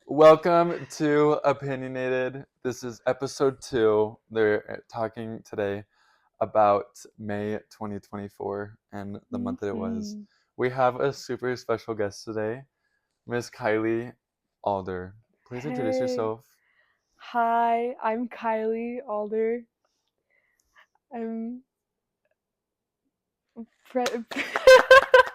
Welcome to Opinionated. This is episode 2. They're talking today about May 2024 and the month that it was. We have a super special guest today, Miss Kylee Alder. Please introduce Hey. yourself. Hi, I'm Kylee Alder. I'm It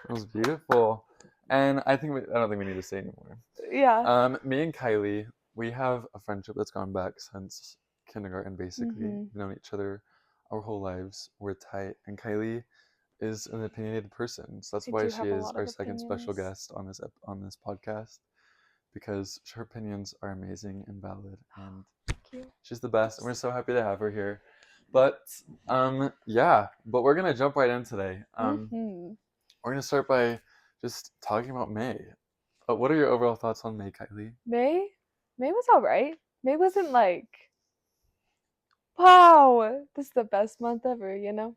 was beautiful. And I don't think we need to say anymore. yeah. Me and Kylee, we have a friendship that's gone back since kindergarten, basically. We've known each other our whole lives. We're tight. And Kylee is an opinionated person. So that's I why do she have a is lot our of second special opinions. guest on this podcast, because her opinions are amazing and valid, and Thank you. she's the best. And we're so happy to have her here. But but we're gonna jump right in today. We're gonna start by just talking about May. What are your overall thoughts on May, Kylee? May? May was alright. May wasn't like, wow, this is the best month ever, you know?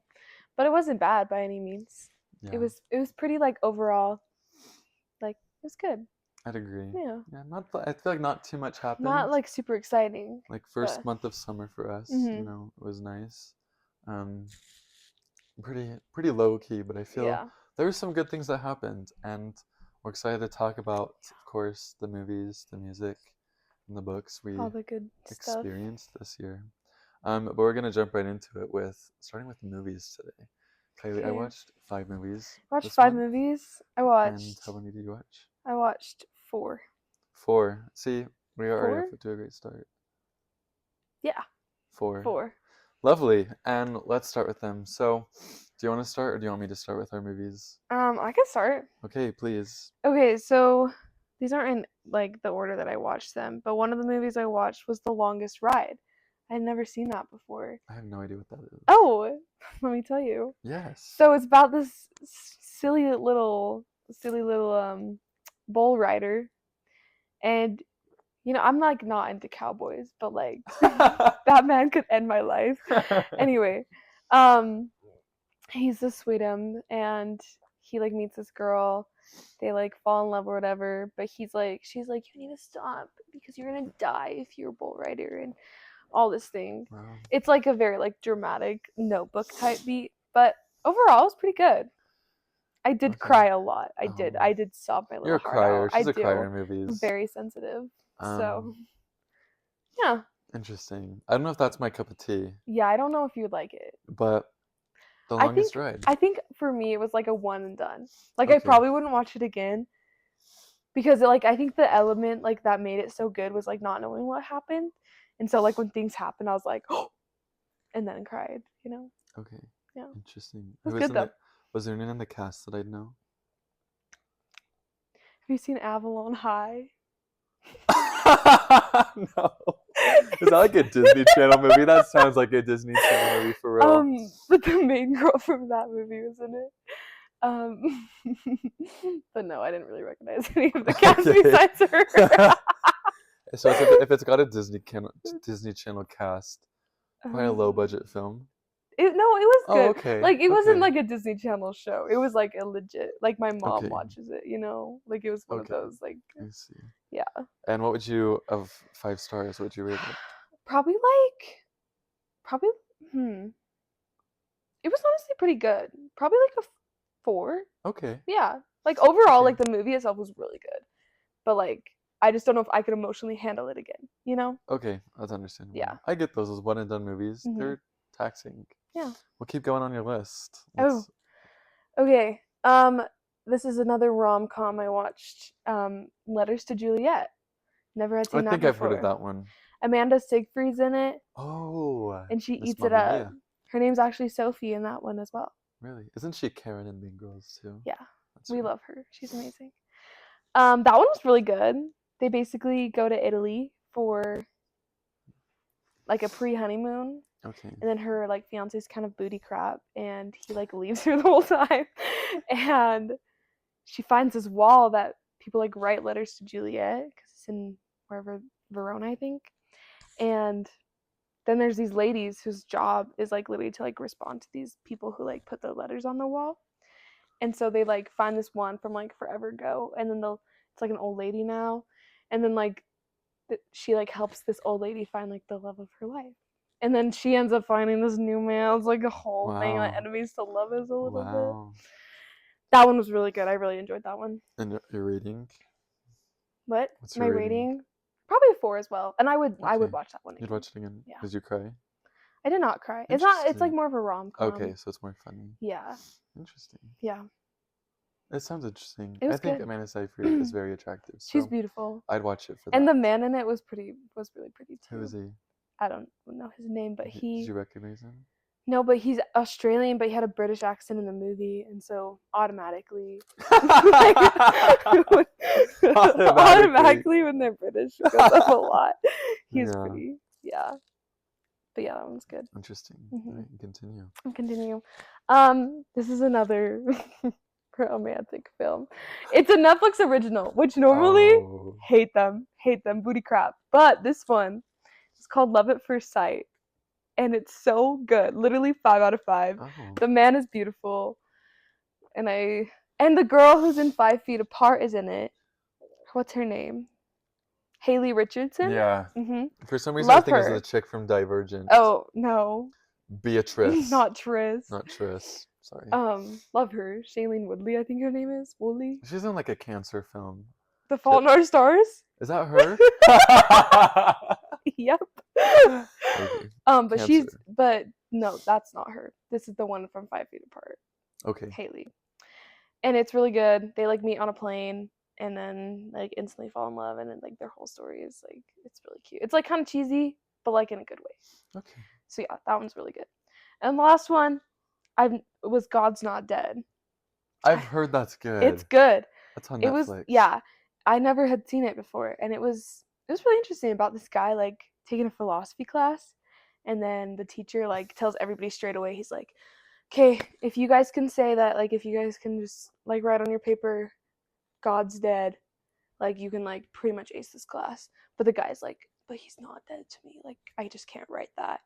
But it wasn't bad by any means. Yeah, It was pretty like overall, like it was good. I'd agree. Yeah. Yeah, I feel like not too much Not happened. like super exciting. Like But first month of summer for us, mhm. it was nice. Um, pretty low key, but I feel Yeah. there were some good things that happened, and we're excited to talk about, of course, the movies, the music, and the books we All the good stuff. experienced this year. But we're gonna jump right into it with starting with the movies today. Kylie, I Okay. watched 5 movies I watched this 5 month, movies. and how many did you watch? I watched 4. 4. See, we are already 4? off to a great start. Yeah, 4. 4. Lovely, and let's start with them. So, do you want to start, or do you want me to start with our movies? I can start. Okay, please. Okay, so these aren't in like the order that I watched them, but one of the movies I watched was The Longest Ride. I had never seen that before. I have no idea what that is. Oh, let me tell you. Yes. So it's about this silly little bull rider, and I'm like not into cowboys, but like that man could end my life. Anyway, um he's a sweetum, and he like meets this girl. They like fall in love or whatever, but she's like, you need to stop because you're gonna die if you're a bull rider and all this thing. Wow. It's like a very like dramatic Notebook type beat, but overall it was pretty good. I did cry a lot. I did sob my You're little a heart out. crier. I She's a crier do. in movies. I'm very sensitive. So Um, yeah. Interesting. I don't know if that's my cup of tea, Yeah, I don't know if you would like it. but The I Longest think Ride. I think for me it was like a one and done. Like I Okay. probably wouldn't watch it again because like I think the element like that made it so good was like not knowing what happened. And so like when things happened I was like, "Oh," and then cried, you know. Okay. Yeah. Interesting. It was Who is good in though. it? Was there anyone in the cast that I'd know? Have you seen Avalon High? No. Is that like a Disney Channel movie? That sounds like a Disney Channel movie for real. But the main girl from that movie was in it. But no, I didn't really recognize any of the cast Okay. besides her. So if it's got a Disney Channel cast, probably a low Um, budget film. no, it was Oh, good. okay. Like it wasn't Okay. like a Disney Channel show. It was like a legit. Like my mom Okay. watches it. Like it was one of Okay. those. Like I see. yeah, And what would you, of 5 stars, what would you rate it? probably like probably. It was honestly pretty good. Probably like a 4. Okay. Yeah, like overall, Okay. like the movie itself was really good, but like I just don't know if I could emotionally handle it again. Okay, that's understandable. Yeah. I get those as one and done movies. Mhm. They're taxing. Yeah. We'll keep going on your list. Oh. Okay. This is another rom-com I watched. Letters to Juliet. Never had I seen that think I've heard of before. that one. Amanda Siegfried's in it, Oh, and she Miss eats it Mamma up. Mia. Her name's actually Sophie in that one as well. Really? Isn't she Karen in Mean Girls too? Yeah, That's we right. love her. She's amazing. That one was really good. They basically go to Italy for like a pre-honeymoon. Okay. And then her like fiance's kind of booty crap, and he like leaves her the whole time. And she finds this wall that people like write letters to Juliet because it's in wherever, Verona, I think. And then there's these ladies whose job is like literally to like respond to these people who like put their letters on the wall. And so they like find this one from like forever ago, and then it's like an old lady now, and then like she like helps this old lady find like the love of her life. And then she ends up finding this new man. It's like a whole thing, like Wow. enemies to lovers a little bit. Wow. That one was really good. I really enjoyed that one. And your rating? What? What's My your rating? Probably a 4 as well. And I would Okay. watch that one You'd again. watch it again? Yeah. Did you cry? I did not cry. It's not. It's like Interesting. more of a rom-com. Okay, so it's more funny. Yeah. Interesting. Yeah. It sounds interesting. It was I think good. Amanda Seyfried is very attractive. So She's beautiful. I'd watch it for that. And the man in it was really pretty too. Who is he? I don't know his name, but Did you recognize him? No, but he's Australian, but he had a British accent in the movie, and so automatically when they're British, it goes up a lot. He's pretty, yeah. But yeah, that one's good. Interesting. Mm-hmm. All right, continue. Continue. This is another romantic film. It's a Netflix original, which normally hate them, booty crap. But this one is called Love at First Sight. And it's so good. Literally 5 out of 5. Oh. The man is beautiful. And the girl who's in 5 Feet Apart is in it. What's her name? Haley Richardson? Yeah. Mm-hmm. For some reason, Love I think her. it's the chick from Divergent. Oh, no. Beatrice. Not Tris. Not Tris. Sorry. Love her. Shailene Woodley, I think her name is. Woodley. She's in like a cancer film. The Fault in Our Stars? Is that her? Yep. Okay. But no, that's not her. This is the one from 5 Feet Apart. Okay. Haley. And it's really good. They like meet on a plane and then like instantly fall in love, and then like their whole story is like, it's really cute. It's like kind of cheesy, but like in a good way. Okay. So yeah, that one's really good. And the last one was God's Not Dead. I've heard that's good. It's good. That's on Netflix. I never had seen it before, and it was really interesting about this guy like taking a philosophy class, and then the teacher like tells everybody straight away, he's like, okay, if you guys can say that, like if you guys can just like write on your paper God's dead, like you can like pretty much ace this class. But the guy's like, but he's not dead to me, like I just can't write that.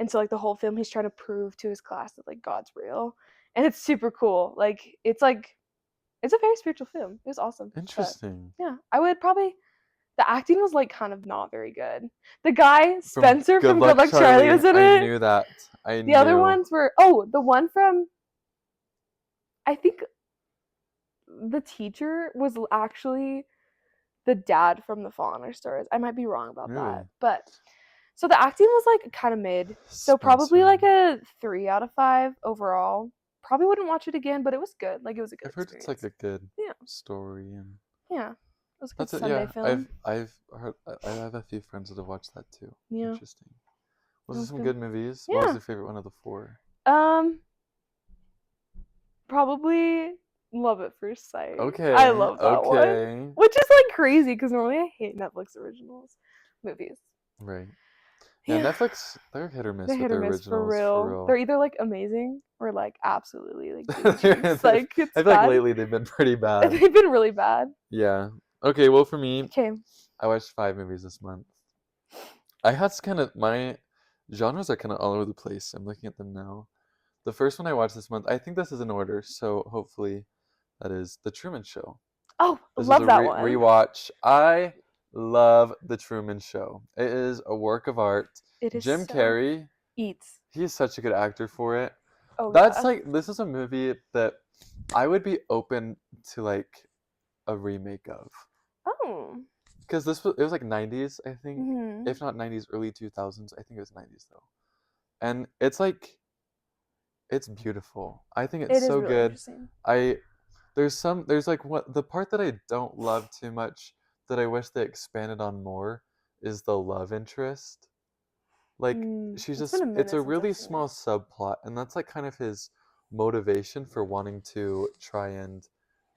And so like the whole film he's trying to prove to his class that like God's real, and it's super cool. Like it's a very spiritual film. It was awesome. Interesting. But, yeah, I would probably. The acting was like kind of not very good. The guy Spencer from Good Luck Charlie was in it. I knew that. The other ones were the one from, I think the teacher was actually the dad from The Fault in Our Stars. I might be wrong about that, but so the acting was like kind of mid. So probably like a 3 out of 5 overall. Probably wouldn't watch it again, but it was good. Like it was a good. I've heard it's like a good story and it was a good Sunday film. I've heard. I have a few friends that have watched that too. Yeah. Interesting. Was there some good movies? Yeah. What was your favorite one of the 4? Probably Love at First Sight. Okay. I love that one. Which is like crazy because normally I hate Netflix originals movies. Right. Yeah, Netflix, they're hit or miss with their originals. For real. They're either like amazing or like absolutely like like it's I feel like lately they've been pretty bad. They've been really bad. Yeah. Okay, well for me, I watched 5 movies this month. I had my genres are kind of all over the place. I'm looking at them now. The first one I watched this month, I think this is in order, so hopefully that is The Truman Show. Oh, love that one. Rewatch. I love The Truman Show. It is a work of art. It is. Jim Carrey eats. He's such a good actor for it. Oh, that's like, this is a movie that I would be open to like a remake of. Oh. Because it was like 90s, I think. If not 90s, early 2000s. I think it was 90s though. And it's like, it's beautiful. I think it's so really good. There's like the part that I don't love too much that I wish they expanded on more is the love interest. Like it's a really small subplot, and that's like kind of his motivation for wanting to try and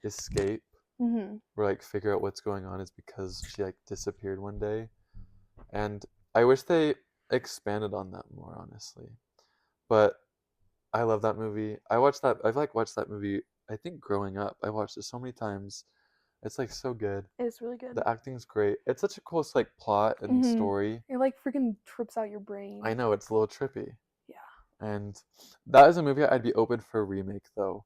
escape or like figure out what's going on is because she like disappeared one day. And I wish they expanded on that more, honestly. But I love that movie. I've watched that movie, I think, growing up. I watched it so many times. It's like so good. It's really good. The acting's great. It's such a cool like plot and story. It like freaking trips out your brain. I know, it's a little trippy. Yeah. And that is a movie I'd be open for a remake though.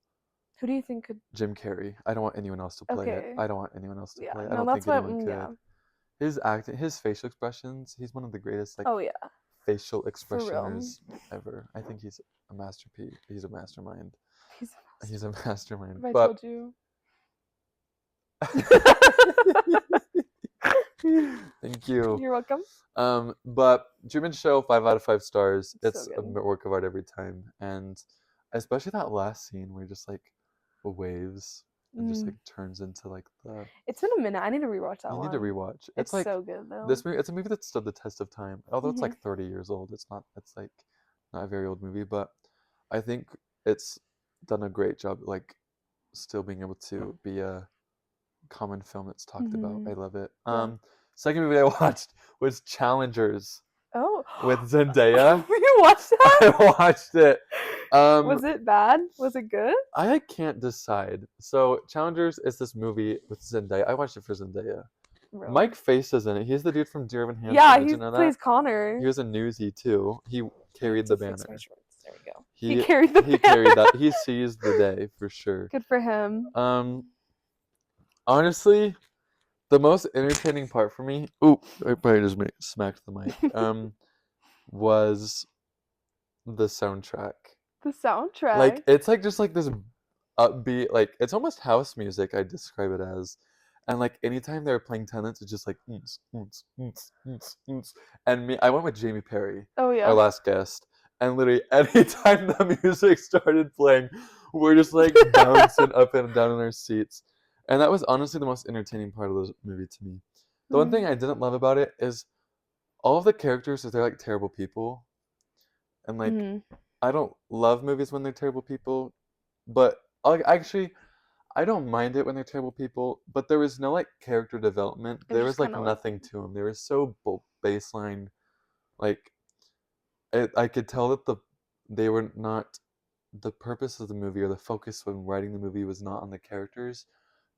Who do you think could? Jim Carrey. I don't want anyone else to play it. I don't want anyone else to play it. I don't think anyone could. his acting, his facial expressions. He's one of the greatest like Oh yeah, facial for real. expressioners ever. I think he's a masterpiece. He's a mastermind. He's He's a mastermind. I But told you. thank you. You're welcome. But Truman Show, 5 out of 5 stars. So It's a good. work of art every time, and especially that last scene where just like waves and just like turns into like the. It's been a minute. I need to rewatch that You one. need to rewatch. It's like so good though. this movie. It's a movie that stood the test of time. Although it's like 30 years old, it's not. It's like not a very old movie, but I think it's done a great job. Like still being able to be a common film that's talked about. I love it. Yeah. Second movie I watched was Challengers Oh, with Zendaya. you watched that? I watched it. Was it bad? Was it good? I can't decide. So Challengers is this movie with Zendaya. I watched it for Zendaya. Really? Mike Face is in it. He's the dude from Dear Evan Hansen. Yeah, Did he you know plays that? Connor. He was in Newsy too. He carried the banner. There we go. He carried the He banner. carried that. He seized the day for sure. Good for him. Honestly, the most entertaining part for me, I probably just smacked the mic, was the soundtrack. The soundtrack. Like, it's like just like this upbeat, like, it's almost house music, I'd describe it as. And like, anytime they were playing Tenants, it's just like, and I went with Jamie Perry, Oh our last guest. And literally, anytime the music started playing, we're just like bouncing up and down in our seats. And that was honestly the most entertaining part of the movie to me. The one thing I didn't love about it is all of the characters, they're like terrible people. And like, I don't love movies when they're terrible people, but actually, I don't mind it when they're terrible people, but there was no like character development. There was like nothing to them. They were so baseline, like I could tell that they were not the purpose of the movie or the focus when writing the movie was not on the characters,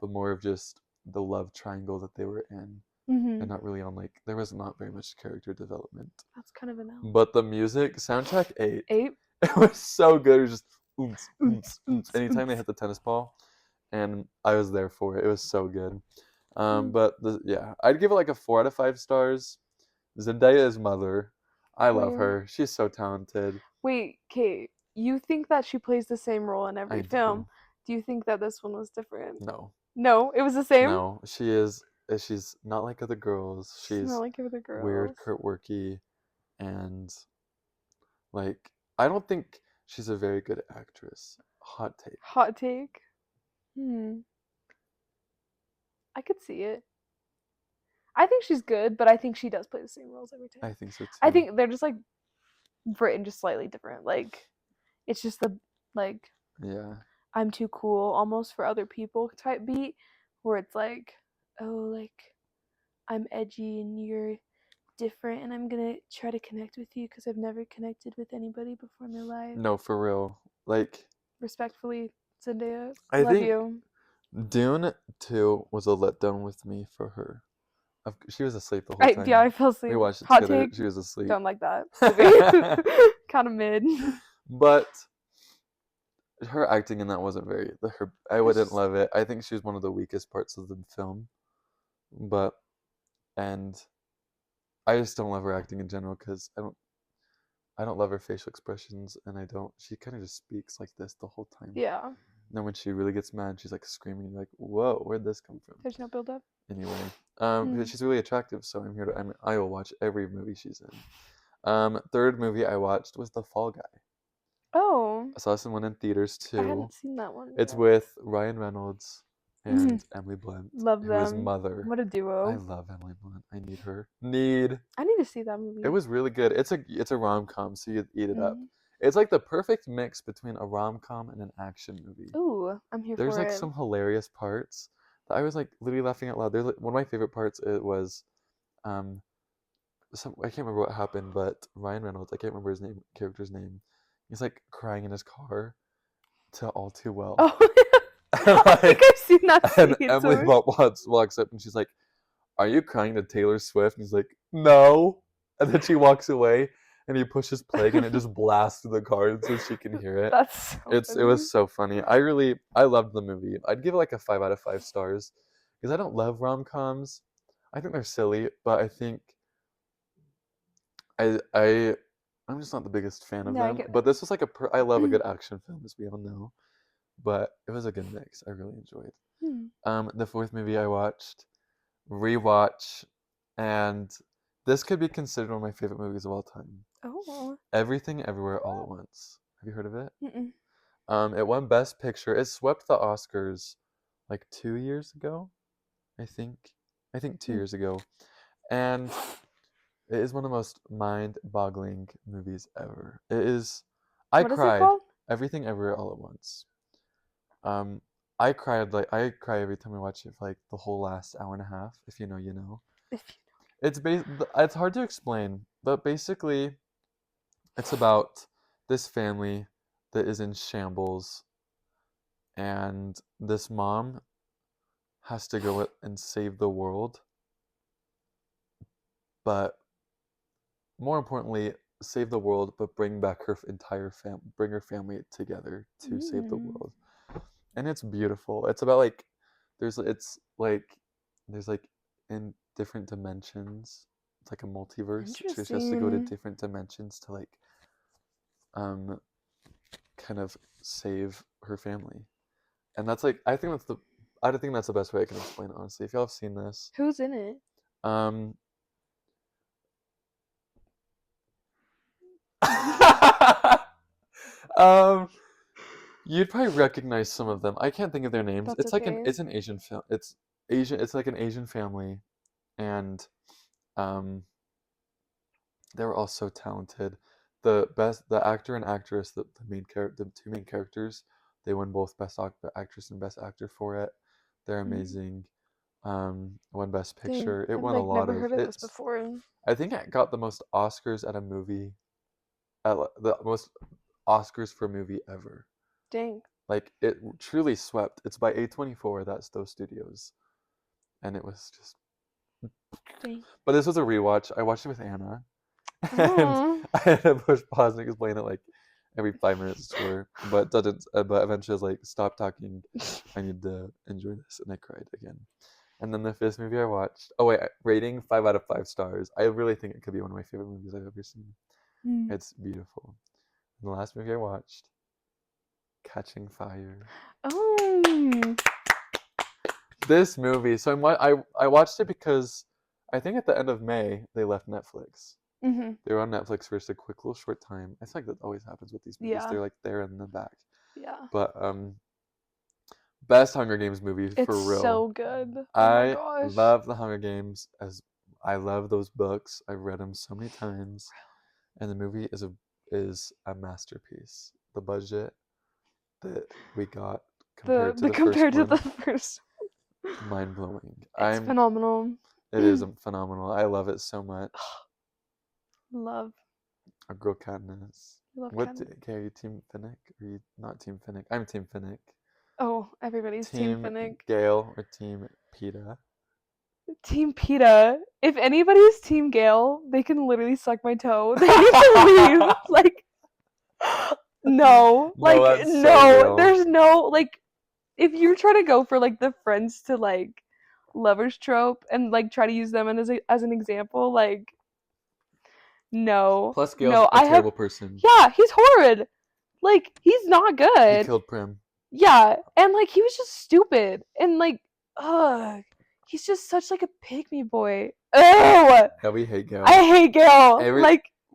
but more of just the love triangle that they were in, and not really on like there was not very much character development. That's kind of an L. But the music soundtrack 8. 8. It was so good. It was just anytime they hit the tennis ball, and I was there for it. It was so good. But I'd give it like a 4 out of 5 stars. Zendaya's mother, I love her. She's so talented. Wait, Kate, you think that she plays the same role in every film? Do you think that this one was different? No. No, it was the same? No, she's not like other girls. She's not like other girls. Weird, quirky, and like I don't think she's a very good actress. Hot take. Hot take? I could see it. I think she's good, but I think she does play the same roles every time. I think so too. I think they're just like written just slightly different. Like it's just the like I'm too cool almost for other people type beat, where it's like, oh, like I'm edgy and you're different and I'm gonna try to connect with you because I've never connected with anybody before in my life. No, for real. Like respectfully, Zendaya, I love think you. Dune 2 was a letdown with me for her. She was asleep the whole time. Yeah, I fell asleep. We watched it Hot together. take. She was asleep. Don't like that. Kind of mid. But her acting in that wasn't very. I wouldn't love it. I think she was one of the weakest parts of the film. And I just don't love her acting in general because I don't love her facial expressions, and she kind of just speaks like this the whole time. Yeah. And then when she really gets mad, she's like screaming, like, "Whoa, where'd this come from?" There's no build up. Anyway, but she's really attractive, so I will watch every movie she's in. Third movie I watched was The Fall Guy. Oh. I saw someone in theaters too. I haven't seen that one. It's with Ryan Reynolds and Emily Blunt. Love them. His mother. What a duo. I love Emily Blunt. I need her. I need to see that movie. It was really good. It's a rom-com, so you eat it up. It's like the perfect mix between a rom-com and an action movie. Ooh, I'm here for it. There's like some hilarious parts that I was like literally laughing out loud. There's like, one of my favorite parts. It was, I can't remember what happened, but Ryan Reynolds, I can't remember his character's name. He's like crying in his car to All Too Well. Oh, I think I've seen that scene. And Emily walks up and she's like, "Are you crying to Taylor Swift?" And he's like, "No." And then she walks away and he pushes play and it just blasts through the car so she can hear it. That's so It was so funny. I loved the movie. I'd give it like a 5 out of 5 stars because I don't love rom-coms. I think they're silly, but I think I'm just not the biggest fan of Yeah, I them. get But it. this was like I love a good action film, as we all know. But it was a good mix. I really enjoyed. The fourth movie I watched, rewatch, and this could be considered one of my favorite movies of all time. Oh. Everything Everywhere All at Once. Have you heard of it? Mm-mm. It won Best Picture. It swept the Oscars like 2 years ago, I think. I think 2 years ago. And it is one of the most mind-boggling movies ever. It is. I What is it cried. called? Everything Everywhere All at Once. Um, I cry every time I watch it for like the whole last hour and a half. If you know, you know. It's hard to explain, but basically, it's about this family that is in shambles, and this mom has to go and save the world, but more importantly, save the world, but bring back her bring her family together to save the world. And it's beautiful. It's about like it's like there's like in different dimensions. It's like a multiverse. So she has to go to Interesting. different dimensions to like um kind of save her family. And that's like I think that's the best way I can explain it, honestly. If y'all have seen this. Who's in it? Um um You'd probably recognize some of them. I can't think of their names. That's okay. It's an Asian film. It's Asian. It's like an Asian family, and um, they were all so talented. The actor and actress, the two main characters, they won both actress and best actor for it. They're amazing. Won best Dang, picture. It I've won a like lot never of heard of this it's. before. I think it got the most Oscars at a movie, the most Oscars for a movie ever. Dang. Like it truly swept. It's by A24. That's those studios, and it was just. Dang. But this was a rewatch. I watched it with Anna, and Oh. I had to push pause and explain it like every 5 minutes to her. But doesn't. But eventually, I was like, "Stop talking. I need to enjoy this," and I cried again. And then the fifth movie I watched. Oh wait, rating 5 out of 5 stars. I really think it could be one of my favorite movies I've ever seen. It's beautiful. And the last movie I watched, Catching Fire. Oh. This movie. So I watched it because I think at the end of May they left Netflix. They were on Netflix for just a quick little short time. I feel like that always happens with these movies. Yeah. They're like there in the back. Yeah. But best Hunger Games movie for It's real. so good. Oh my I gosh. love the Hunger Games as I love those books. I've read them so many times, and the movie is a masterpiece. The budget that we got compared to the first first one, mind blowing. It's phenomenal. It is phenomenal. I love it so much. Love. Our girl Katniss. Love Okay, are you Team Finnick? Or are you not Team Finnick? I'm Team Finnick. Oh, everybody's Team Finnick. Gale or Team Peta? Team PETA. If anybody's Team Gale, they can literally suck my toe. They need to leave. Like, no. Like, that's so no. real. There's no, like, if you're trying to go for, like, the friends to, like, lovers trope and, like, try to use them as an example, like, no. Plus, Gale's a terrible person. Yeah, he's horrid. Like, he's not good. He killed Prim. Yeah, and, like, he was just stupid. And, like, ugh. He's just such, like, a pygmy boy. Ew! Yeah, we hate Gale. I hate Gale.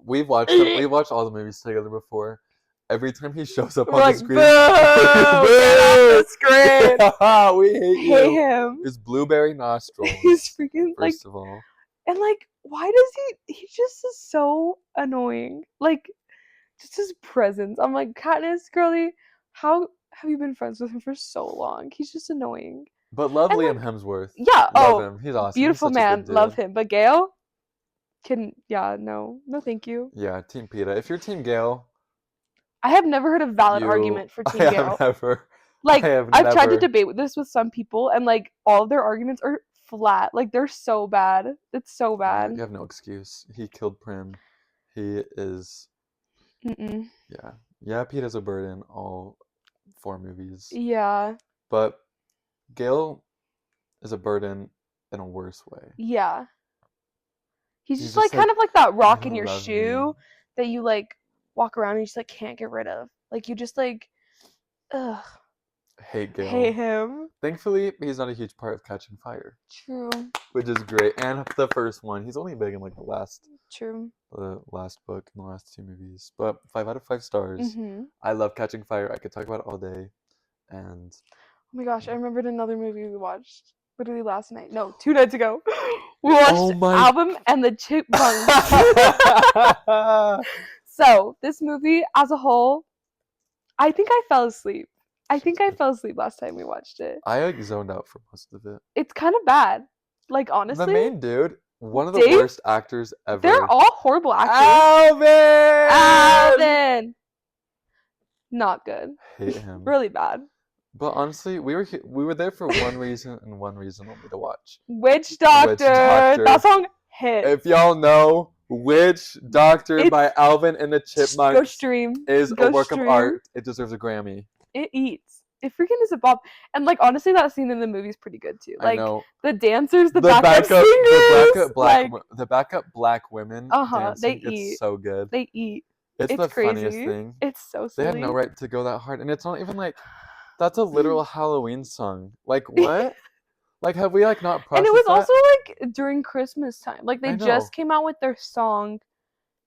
We've watched all the movies together before. Every time he shows up on the screen, boo! Get off the screen! Yeah, we hate him. His blueberry nostrils. He's freaking first of all. And like, why does he just is so annoying. Like, just his presence. I'm like, Katniss, girly, how have you been friends with him for so long? He's just annoying. But love Liam Hemsworth. Yeah, love him. He's awesome. Beautiful He's man, love him. But Gale no thank you. Yeah, Team PETA. If you're Team Gale, I have never heard a valid argument for Team Gale. I've tried to debate this with some people, and like all of their arguments are flat. Like they're so bad. It's so bad. You have no excuse. He killed Prim. He is. Yeah. PETA's a bird in all 4 movies. Yeah. But Gale is a burden in a worse way. Yeah. He's just just like kind of like that rock in "You your love shoe me." that you like walk around and you just like can't get rid of. Like you just like, ugh, Hate Gale. hate him. Thankfully, he's not a huge part of Catching Fire, True. which is great. And the first one, he's only big in like the last book and the last 2 movies. But 5 out of 5 stars. Mm-hmm. I love Catching Fire. I could talk about it all day. And oh my gosh, I remembered another movie we watched literally last night. No, 2 nights ago. We watched Album and the Chipmunks. So this movie as a whole, I think I fell asleep. Last time we watched it. I like zoned out for most of it. It's kind of bad. Like honestly, the main dude, one of the Dave? worst actors ever. They're all horrible actors. Alvin! Not good. Hate him. Really bad. But honestly, we were there for one reason and one reason only to watch. Witch Doctor. That song hit. If y'all know, Witch Doctor by Alvin and the Chipmunks Go stream. is a work of art. It deserves a Grammy. It eats. It freaking is a bop. And like honestly, that scene in the movie is pretty good too. Like I know. The dancers, the backup singers, the backup black women dancing, they eat. It's so good. They eat. It's the crazy. funniest thing. It's so silly. They had no right to go that hard, and it's not even like that's a literal Halloween song. Like what? Like have we like not processed And it was that? also like during Christmas time. Like they just came out with their song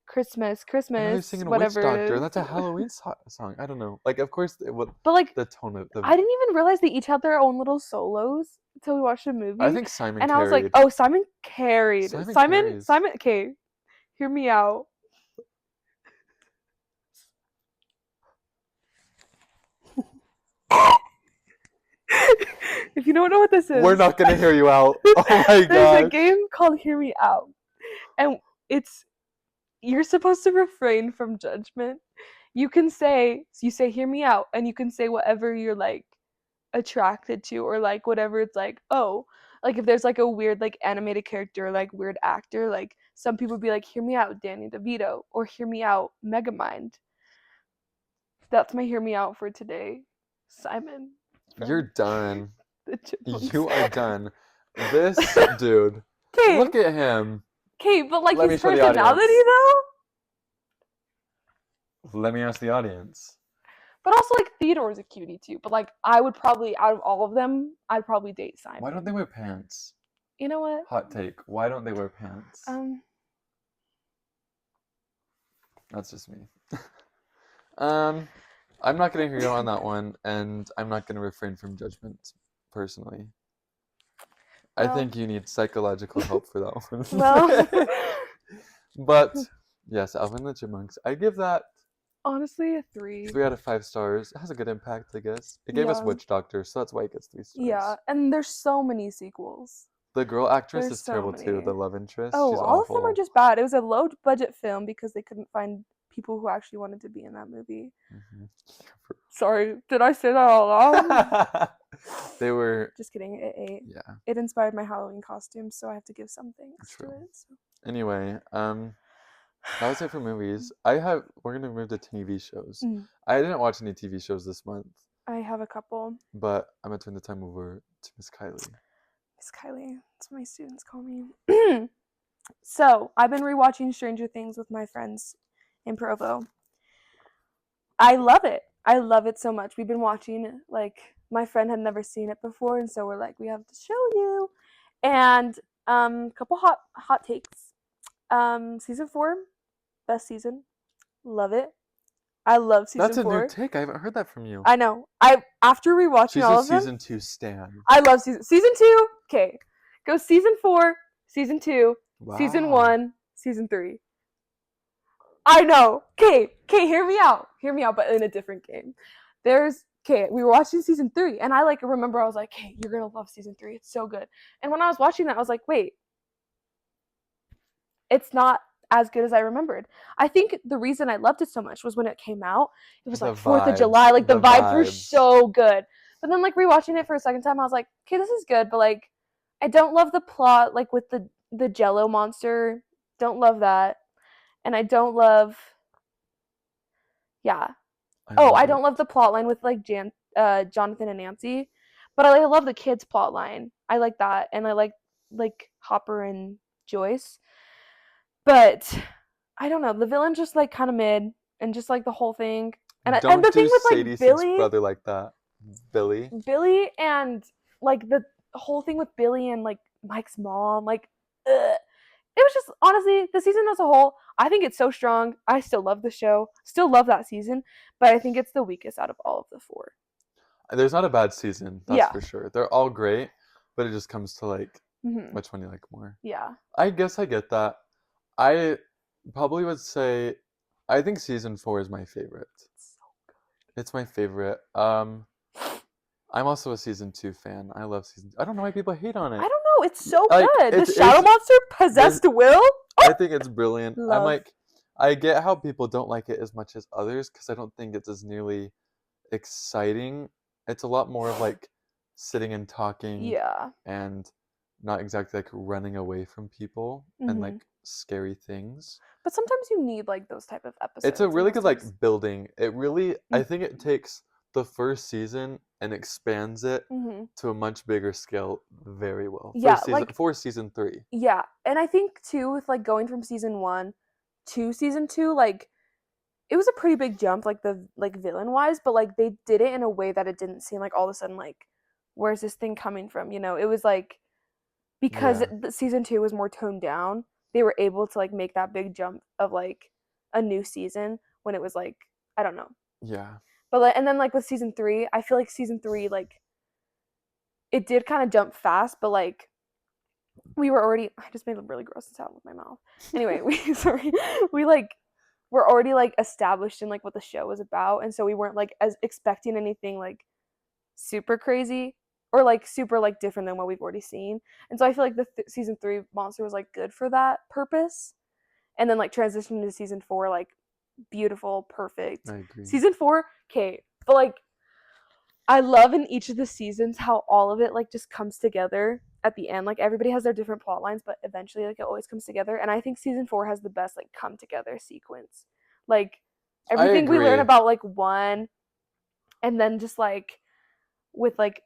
Christmas, they're singing whatever Witch Doctor. it is. That's a Halloween song. I don't know. Like, of course, but like the tone of the. I didn't even realize they each had their own little solos until we watched the movie. I think Simon. And carried. I was like, oh, Simon carried. Simon. Okay, hear me out. If you don't know what this is, we're not gonna hear you out. Oh my god! There's a game called Hear Me Out, and you're supposed to refrain from judgment. You say hear me out, and you can say whatever you're like attracted to, or like whatever it's like, oh, like if there's like a weird like animated character or like weird actor, like some people be like, hear me out, Danny DeVito, or hear me out, Megamind. That's my hear me out for today, Simon. You're done. You are done. This dude. Kay. Look at him. Okay, but like his personality though. Let me ask the audience. But also like Theodore's a cutie too. But like I would probably, out of all of them, I'd probably date Simon. Why don't they wear pants? You know what? Hot take. Why don't they wear pants? That's just me. I'm not gonna hear you on that one, and I'm not gonna refrain from judgment personally. I think you need psychological help for that one. Well, but yes, Alvin and the Chipmunks. I give that honestly a 3. 3 out of 5 stars. It has a good impact, I guess. It gave us Witch Doctor, so that's why it gets 3 stars. Yeah, and there's so many sequels. The girl actress is terrible too. The love interest. Oh, she's all awful. of them are just bad. It was a low budget film because they couldn't find people who actually wanted to be in that movie. Mm-hmm. Sorry, did I say that all along? They were. Just kidding. It ate. Yeah. It inspired my Halloween costume, so I have to give some thanks to it. So. Anyway, that was it for movies. We're gonna move to TV shows. I didn't watch any TV shows this month. I have a couple. But I'm gonna turn the time over to Miss Kylee. Miss Kylee, that's what my students call me. So I've been rewatching Stranger Things with my friends in Provo. I love it. I love it so much. We've been watching, like, my friend had never seen it before, and so we're like, we have to show you. And a couple hot takes. Season 4, best season. Love it. I love season 4. That's a new take. I haven't heard that from you. I know. After rewatching all of them. Season 2 stan. I love season 2. Okay, go season 4, season 2, season 1, season 3. I know. Okay, hear me out, but in a different game. We were watching season 3, and I remember I was like, hey, you're gonna love season 3. It's so good. And when I was watching that, I was like, wait, it's not as good as I remembered. I think the reason I loved it so much was when it came out. It was like 4th of July. Like the vibes were so good. But then rewatching it for a second time, I was like, okay, this is good, but I don't love the plot, with the Jello monster. Don't love that. And I don't love I don't love the plot line with Jonathan and Nancy. But I love the kids' plot line. I like that. And I like like Hopper and Joyce. But I don't know. The villain just like kind of mid, and just like the whole thing. And Don't the do thing with like Sadie Sink's brother like that. Billy. And like the whole thing with Billy and like Mike's mom, like, ugh. It was just honestly the season as a whole. I think it's so strong. I still love the show, still love that season, but I think it's the weakest out of all of the 4. There's not a bad season, that's Yeah. for sure. They're all great, but it just comes to like which one you like more. Yeah. I guess I get that. I probably would say I think season 4 is my favorite. It's so good. It's my favorite. I'm also a season 2 fan. I love season 2. I don't know why people hate on it. I don't know. It's so Like, good. The shadow monster possessed Will. I think it's brilliant. Love. I'm like, I get how people don't like it as much as others because I don't think it's as nearly exciting. It's a lot more of like sitting and talking. Yeah. And not exactly like running away from people and like scary things. But sometimes you need like those type of episodes. It's a really good like building. It really, I think it takes the first season and expands it to a much bigger scale very well. Yeah, for season 3. Yeah, and I think too with like going from season 1 to season 2, like it was a pretty big jump, like the like villain wise, but like they did it in a way that it didn't seem like all of a sudden like where's this thing coming from? You know, it was like because season 2 was more toned down, they were able to like make that big jump of like a new season when it was like I don't know. Yeah. But like and then like with season 3, I feel like season 3 like it did kind of jump fast, but like we were already I just made a really gross sound with my mouth. Anyway, we like we're already like established in like what the show was about, and so we weren't like as expecting anything like super crazy or like super like different than what we've already seen. And so I feel like the season 3 monster was like good for that purpose. And then like transitioning to season 4 like beautiful, perfect. I agree. Season 4, okay, but like I love in each of the seasons how all of it like just comes together at the end. Like everybody has their different plot lines, but eventually like it always comes together. And I think season 4 has the best like come together sequence. Like everything we learn about like 1 and then just like with like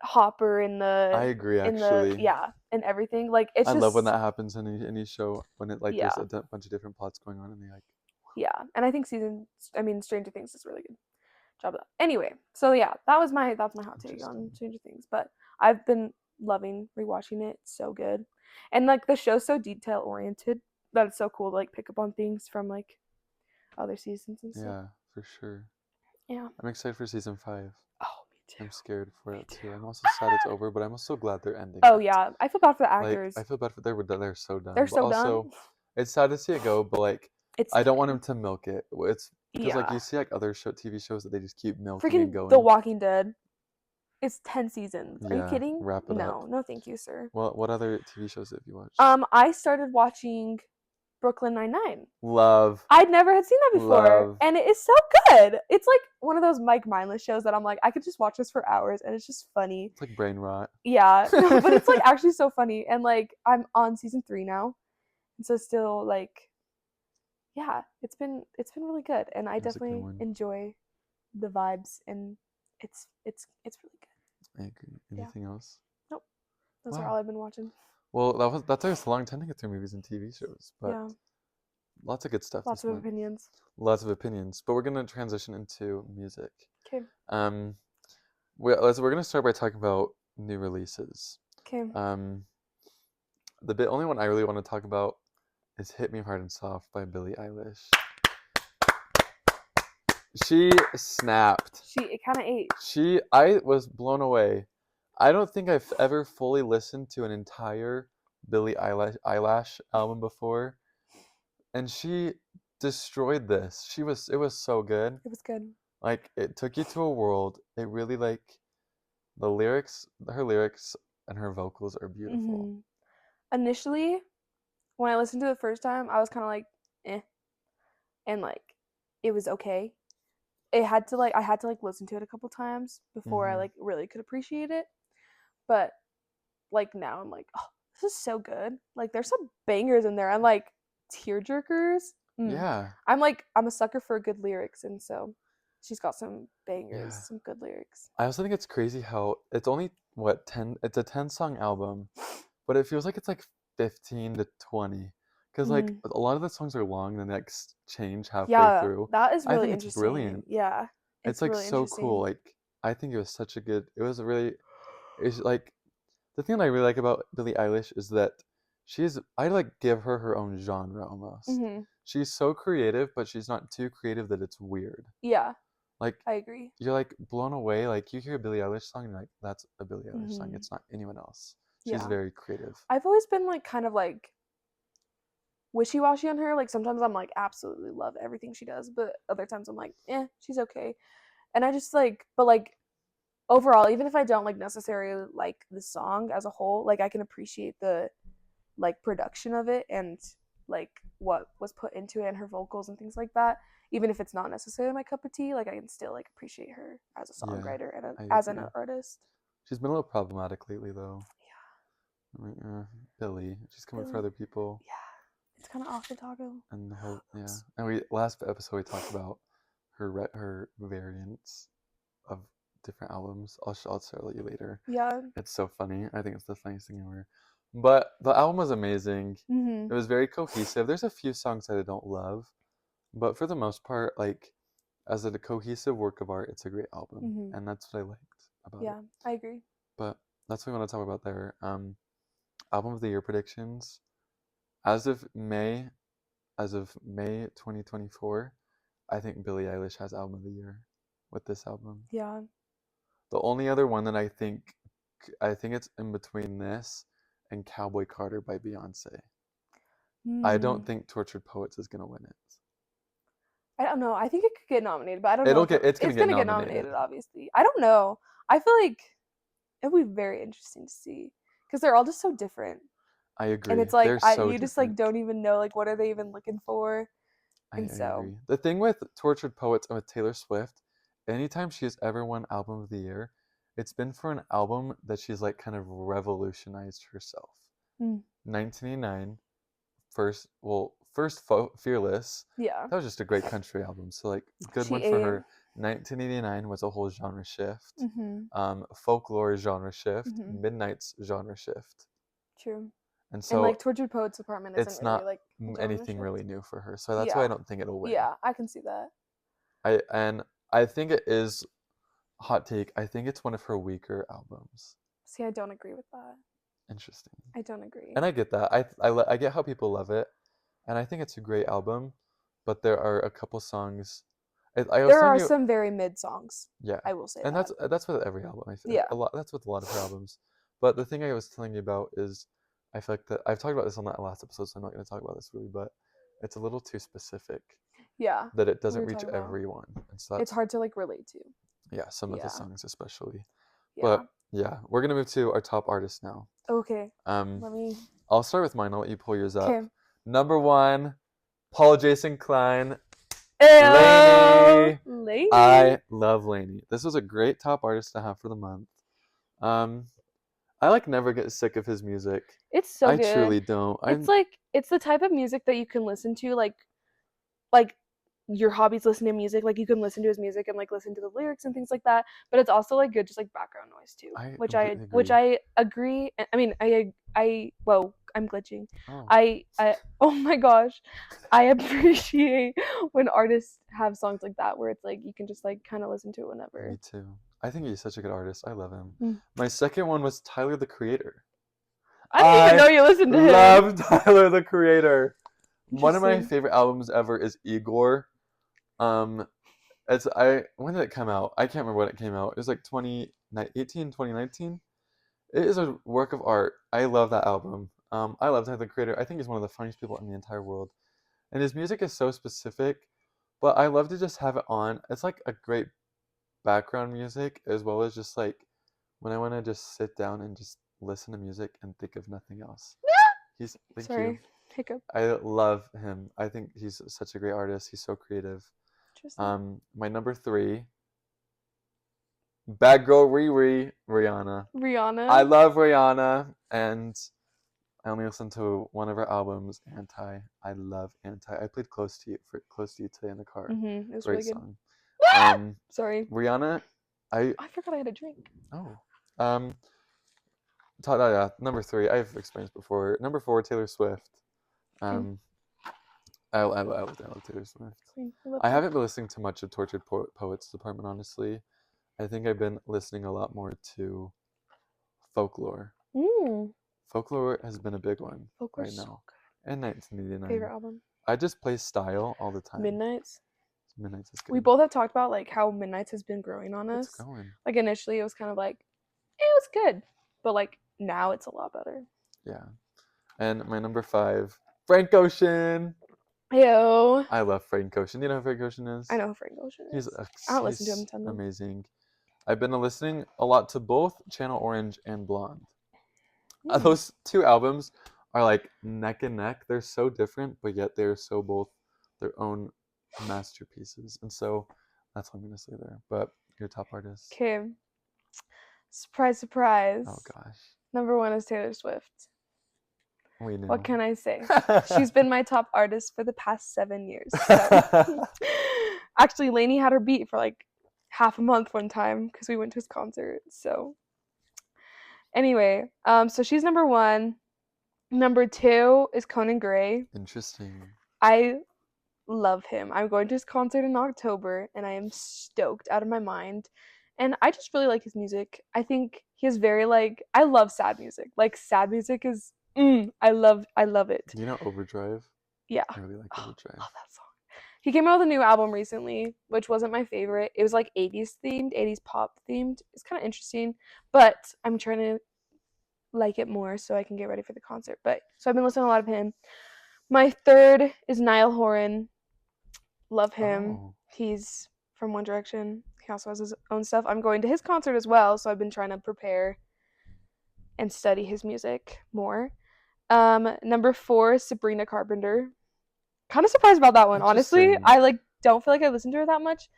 Hopper in the I agree actually. And everything. Like it's just I love when that happens in any show when it like there's a bunch of different plots going on and they like and I think Stranger Things does a really good job of that. Anyway, so yeah, that's my hot take on Stranger Things. But I've been loving rewatching it. It's so good. And like the show's so detail oriented that it's so cool to like pick up on things from like other seasons and stuff. Yeah, for sure. Yeah. I'm excited for season 5. Oh, me too. I'm scared for it too. I'm also sad it's over, but I'm also glad they're ending. Oh yeah, I feel bad for the actors. Like, I feel bad for they're so done. They're so also, done. It's sad to see it go, but like I don't want them to milk it. It's because like you see like other TV shows that they just keep milking and going. The Walking Dead. It's 10 seasons. Are you kidding? Wrap it up. No, thank you, sir. Well, what other TV shows have you watched? I started watching Brooklyn Nine-Nine. Love. I'd never had seen that before. And it is so good. It's like one of those Mike mindless shows that I'm like, I could just watch this for hours and it's just funny. It's like brain rot. Yeah. But it's like actually so funny. And like I'm on season 3 now. And so still like yeah, it's been really good. And I definitely enjoy the vibes and it's really good. I agree. Anything else? Nope. Those are all I've been watching. Well, that took us a long time to get through movies and TV shows, but lots of good stuff. Lots of opinions. Lots of opinions, but we're gonna transition into music. Okay. We're gonna start by talking about new releases. Okay. The only one I really want to talk about is "Hit Me Hard and Soft" by Billie Eilish. She snapped. It kind of ate. I was blown away. I don't think I've ever fully listened to an entire Billie Eilish album before, and she destroyed this. It was so good. It was good. Like it took you to a world. It really like her lyrics and her vocals are beautiful. Initially, when I listened to it the first time, I was kind of like, eh, and like it was okay. I had to listen to it a couple times before I like really could appreciate it. But like now I'm like, oh, this is so good. Like there's some bangers in there. I'm like tearjerkers. Yeah. I'm a sucker for good lyrics, and so she's got some bangers, some good lyrics. I also think it's crazy how it's only it's a 10-song album, but it feels like it's like 15 to 20 because like Mm. a lot of the songs are long and then like change halfway Yeah, through. that is I really think it's interesting. brilliant. Yeah, It's it's like really so cool. interesting. Like I think it was such a good. It was really. It's like the thing that I really like about Billie Eilish is that I like give her her own genre almost. Hmm. She's so creative, but she's not too creative that it's weird. Yeah, Like I agree. you're like blown away. Like you hear a Billie Eilish song and you're like, that's a Billie Eilish song. Hmm. It's not anyone else. She's Yeah, very creative. I've always been like kind of like wishy-washy on her. Like sometimes I'm like absolutely love everything she does, but other times I'm like, she's okay. And I just like, but like overall, even if I don't like necessarily like the song as a whole, like I can appreciate the like production of it and like what was put into it and her vocals and things like that. Even if it's not necessarily my cup of tea, like I can still like appreciate her as a Yeah, songwriter and I as an agree. artist. She's been a little problematic lately though. Yeah, Like, Billie, she's coming for really. other people. Yeah, it's kind of off the taco. And yeah. And we last episode we talked about her variants of different albums. I'll tell you later. Yeah. It's so funny. I think it's the funniest thing ever. But the album was amazing. Mm-hmm. It was very cohesive. There's a few songs that I don't love, but for the most part, like as a cohesive work of art, it's a great album, Mm-hmm. and that's what I liked about it. Yeah, I agree. But that's what we want to talk about there. Album of the year predictions. As of May, as of May 2024, I think Billie Eilish has album of the year with this album. Yeah. The only other one that I think it's in between this and Cowboy Carter by Beyonce. I don't think Tortured Poets is gonna win it. I don't know. I think it could get nominated, but I don't know if It's gonna it's get gonna get nominated. nominated. Obviously, I don't know. I feel like it would be very interesting to see because they're all just so different, I and agree. it's like They're so you just like different. don't even know like what are they even looking for, I and so agree. The thing with Tortured Poets and with Taylor Swift, anytime she's ever won Album of the Year, it's been for an album that she's like kind of revolutionized herself. 1989, Fearless. yeah, That was just a great country album. So like good she one for ate. her. 1989 was a whole genre shift. Mm-hmm. Folklore genre shift, Mm-hmm. Midnight's genre shift. True. And And like so Tortured Poets Department isn't it's really not like a genre anything shift. really new for her. So that's why I Yeah. don't think it'll win. Yeah, I can see that. I think it is hot take. I think it's one of her weaker albums. See, I don't agree with that. Interesting. I don't agree. And I get that. I get how people love it, and I think it's a great album. But there are a couple songs. I was There telling are you, some very mid songs. yeah, I will say and that. that's with every album. I feel Yeah. a lot. That's with a lot of her albums. But the thing I was telling you about is, I feel like that I've talked about this on that last episode, so I'm not going to talk about this really. But it's a little too specific. Yeah. That it We doesn't were reach talking about. everyone, and so It's hard to like relate to. yeah, some of the Yeah. songs especially. Yeah. But yeah, we're gonna move to our top artists now. Okay. Let Um, me. I'll start with mine. I'll let you pull yours up. Okay. Number one, Paul Jason Klein. Lainey. Lainey. I love Lainey. This was a great top artist to have for the month. I like never get sick of his music. It's so I good. truly don't. It's like it's the type of music that you can listen to like your hobbies listening to music, like you can listen to his music and like listen to the lyrics and things like that, but it's also like good just like background noise too, I which completely I agree. I mean, I whoa, I'm glitching. Oh. I oh my gosh, I appreciate when artists have songs like that where it's like you can just like kind of listen to it whenever. Me too. I think he's such a good artist. I love him. Mm. My second one was Tyler the Creator. I didn't even know you listened to him. Love Tyler the Creator. One of my favorite albums ever is Igor. When did it come out? I can't remember when it came out. It was like 2018, 2019. It is a work of art. I love that album. I love Tyler the Creator. I think he's one of the funniest people in the entire world. And his music is so specific, but I love to just have it on. It's like a great background music as well as just like when I want to just sit down and just listen to music and think of nothing else. Thank you. Hiccup. I love him. I think he's such a great artist. He's so creative. My number 3, Bad Girl Riri, Rihanna. I love Rihanna, and I only listened to one of her albums, Anti. I love Anti. I played Close to You today in the car. Mm-hmm. It was Great really song. good. Sorry. Rihanna, I forgot I had a drink. Oh. Yeah, number 3, I've experienced before. Number 4, Taylor Swift. I love Taylor Swift. I haven't been listening to much of Tortured Poets Department, honestly. I think I've been listening a lot more to Folklore. Folklore has been a big one right now. And 1989. Favorite album? I just play Style all the time. Midnights. Midnights is good. We both have talked about like how Midnights has been growing on us. It's going. Like initially it was kind of like it was good, but like now it's a lot better. Yeah. And my number 5, Frank Ocean. Ew. I love Frank Ocean. Do you know who Frank Ocean is? I know who Frank Ocean is. I don't listen to him a ton. Amazing. I've been listening a lot to both Channel Orange and Blonde. Those 2 albums are like neck and neck. They're so different, but yet they're so both their own masterpieces. And so that's what I'm going to say there. But your top artist? Okay. Surprise, surprise. Oh, gosh. Number 1 is Taylor Swift. We knew. What can I say? She's been my top artist for the past 7 years. So. Actually, Lainey had her beat for like half a month one time because we went to his concert. So anyway, so she's number 1. Number 2 is Conan Gray. Interesting. I love him. I'm going to his concert in October, and I am stoked out of my mind. And I just really like his music. I think he is very like I love sad music. Like sad music is I love it. Do you know Overdrive? Yeah. I really like Overdrive. I love that song. He came out with a new album recently, which wasn't my favorite. It was like 80s themed, 80s pop themed. It's kind of interesting, but I'm trying to like it more so I can get ready for the concert. But so I've been listening to a lot of him. My 3rd is Niall Horan. Love him. Oh. He's from One Direction. He also has his own stuff. I'm going to his concert as well, so I've been trying to prepare and study his music more. Number 4 is Sabrina Carpenter. Kind of surprised about that one, honestly. I like don't feel like I listened to her that much,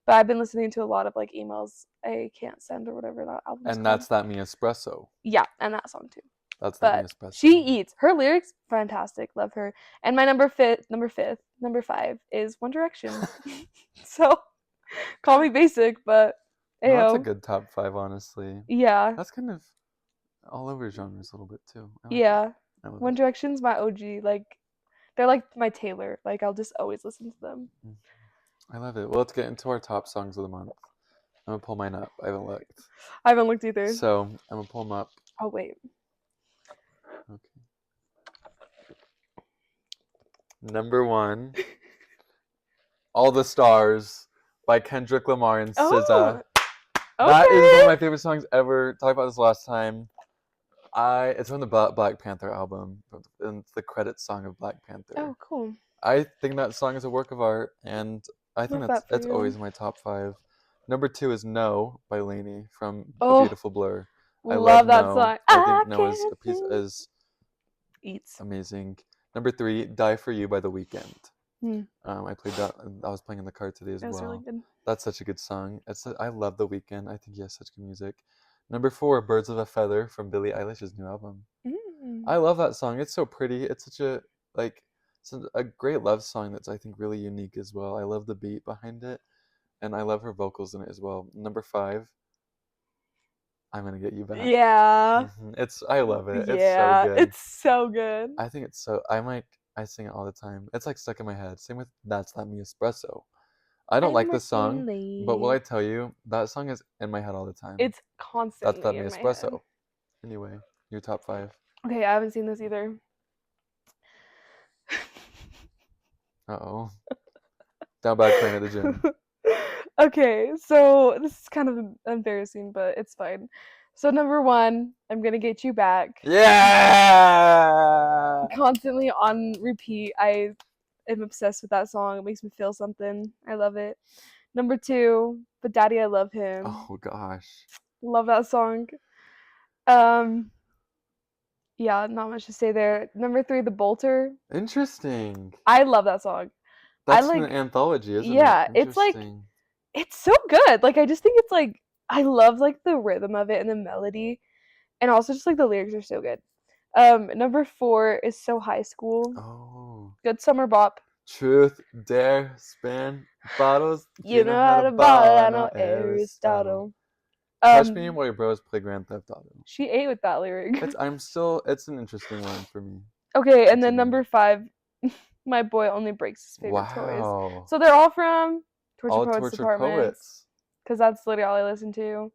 but I've been listening to a lot of like Emails I Can't Send or whatever that album is. And that's That Me Espresso. Yeah, and that song too. That's That Me Espresso. She eats. Her lyrics, fantastic. Love her. And my number 5 is One Direction. So call me basic, but well, that's a good top 5, honestly. Yeah. That's kind of all over genres a little bit too. Yeah. One Direction's my OG. Like they're like my Taylor. Like I'll just always listen to them. I love it. Well, let's get into our top songs of the month. I'm gonna pull mine up. I haven't looked. I haven't looked either. So I'm gonna pull them up. Oh wait. Okay. Number 1, All the Stars by Kendrick Lamar and SZA. That is one of my favorite songs ever. Talked about this last time. It's from the Black Panther album, and it's the credits song of Black Panther. Oh, cool. I think that song is a work of art, and I think that's always in my top 5. Number 2 is No by Lainey from A Beautiful Blur. I love that song. I think No is amazing. Number 3, Die For You by The Weeknd. I played that. I was playing in the car today as well. That's really good. That's such a good song. I love The Weeknd. I think he has such good music. Number 4, Birds of a Feather from Billie Eilish's new album. I love that song. It's so pretty. It's such a great love song that's I think really unique as well. I love the beat behind it, and I love her vocals in it as well. Number 5, I'm Gonna Get You Back. Yeah. I love it. Yeah, it's so good. It's so good. I think it's so. I sing it all the time. It's like stuck in my head. Same with That's Not Me Espresso. I don't like the song, but will I tell you, that song is in my head all the time. It's constantly That's Not Me Espresso. Anyway, your top 5. Okay, I haven't seen this either. Uh-oh. Down bad playing at the gym. Okay, so this is kind of embarrassing, but it's fine. So number 1, I'm Gonna Get You Back. Yeah! Constantly on repeat. I am obsessed with that song. It makes me feel something. I love it. Number 2, But Daddy I Love Him. Oh gosh. Love that song. Yeah, not much to say there. Number 3, The Bolter. Interesting. I love that song. That's an anthology, isn't it? Yeah, it's like it's so good. Like I just think it's like I love like the rhythm of it and the melody, and also just like the lyrics are so good. Number 4 is So High School. Oh. Good summer bop. Truth, dare, spin, bottles. You know how to bottle, I know Aristotle. Catch Me While Your Bros Play Grand Theft Auto. She ate with that lyric. It's an interesting one for me. Okay, and then number 5, My Boy Only Breaks His Favorite Toys. So they're all from Tortured Poets Department. Because that's literally all I listen to.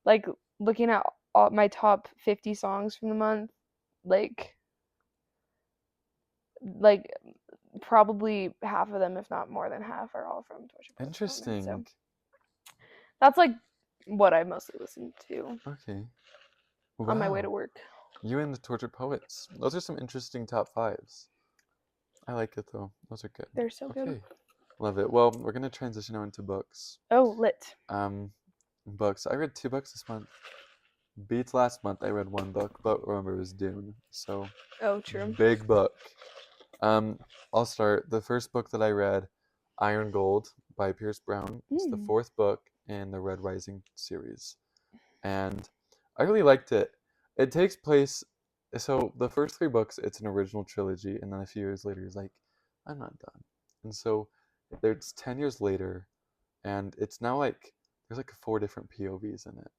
Like, looking at my top 50 songs from the month, like probably half of them, if not more than half, are all from Tortured Poets. Interesting. So that's like what I mostly listen to. Okay. Wow. On my way to work. You and the Tortured Poets. Those are some interesting top 5s. I like it though. Those are good. They're so good. Love it. Well, we're gonna transition now into books. Oh, lit. Books. I read 2 books this month. Beats last month I read 1 book, but remember it was Dune, so. Oh, true. Big book. I'll start. The first book that I read, Iron Gold by Pierce Brown. It's the 4th book in the Red Rising series, and I really liked it. It takes place. So the first 3 books, it's an original trilogy, and then a few years later, he's like, I'm not done. And so it's 10 years later, and it's now like there's like 4 different POVs in it,